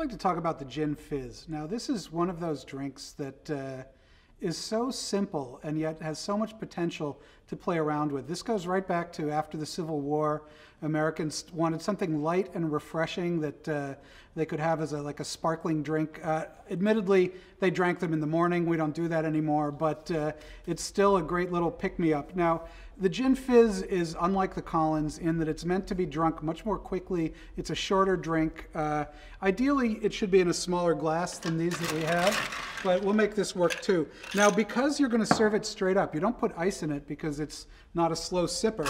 like to talk about the Gin Fizz. Now, this is one of those drinks that is so simple and yet has so much potential to play around with. This goes right back to after the Civil War. Americans wanted something light and refreshing that they could have as like a sparkling drink. Admittedly, they drank them in the morning. We don't do that anymore, but it's still a great little pick-me-up. Now, the Gin Fizz is unlike the Collins in that it's meant to be drunk much more quickly. It's a shorter drink. Ideally, it should be in a smaller glass than these that we have, but we'll make this work too. Now, because you're going to serve it straight up, you don't put ice in it because it's not a slow sipper.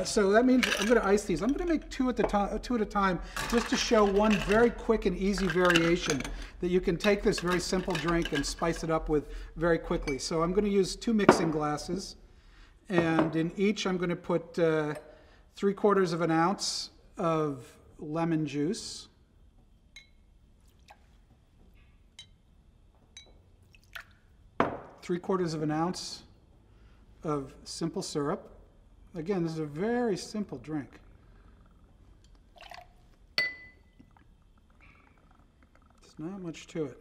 So that means I'm going to ice these. I'm going to make two at a time, just to show one very quick and easy variation that you can take this very simple drink and spice it up with very quickly. So I'm going to use 2 mixing glasses, and in each I'm going to put 3/4 of an ounce of lemon juice, three-quarters of an ounce of simple syrup. Again, this is a very simple drink. There's not much to it.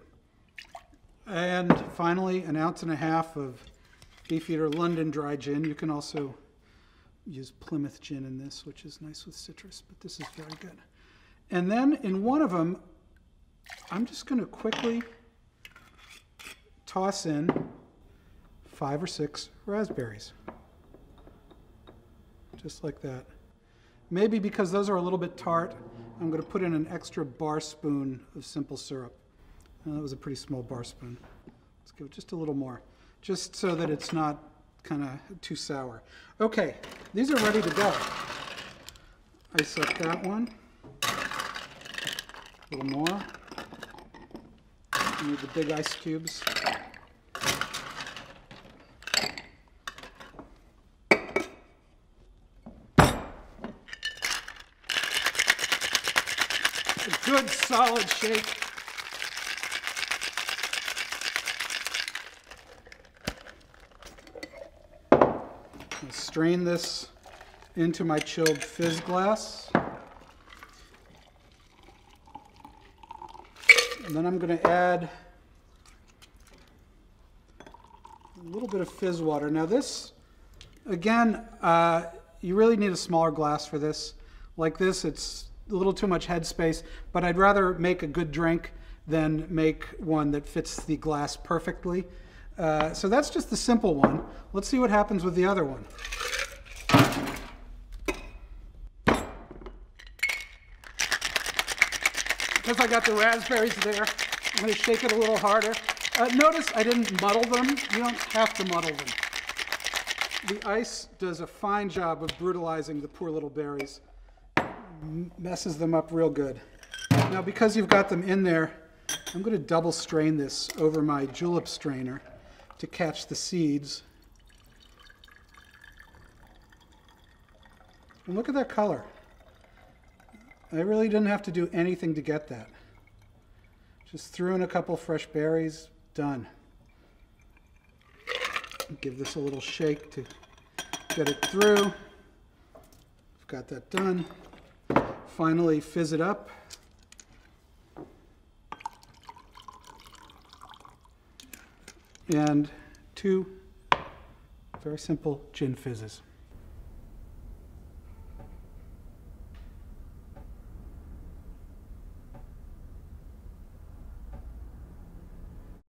And finally, 1.5 ounces of Beefeater London Dry Gin. You can also use Plymouth Gin in this, which is nice with citrus, but this is very good. And then in one of them, I'm just going to quickly toss in 5 or 6 raspberries. Just like that. Maybe because those are a little bit tart, I'm going to put in an extra bar spoon of simple syrup. That was a pretty small bar spoon. Let's give it just a little more, just so that it's not kind of too sour. Okay, these are ready to go. Ice up that one. A little more. You need the big ice cubes. A good solid shake. I'll strain this into my chilled Fizz glass. And then I'm going to add a little bit of Fizz water. Now this, again, you really need a smaller glass for this. Like this, it's a little too much headspace, but I'd rather make a good drink than make one that fits the glass perfectly. So that's just the simple one. Let's see what happens with the other one. Because I got the raspberries there, I'm going to shake it a little harder. Notice I didn't muddle them. You don't have to muddle them. The ice does a fine job of brutalizing the poor little berries. Messes them up real good. Now, because you've got them in there, I'm going to double strain this over my julep strainer to catch the seeds. And look at that color. I really didn't have to do anything to get that. Just threw in a couple fresh berries, done. Give this a little shake to get it through. I've got that done. Finally, fizz it up. And 2 very simple gin fizzes.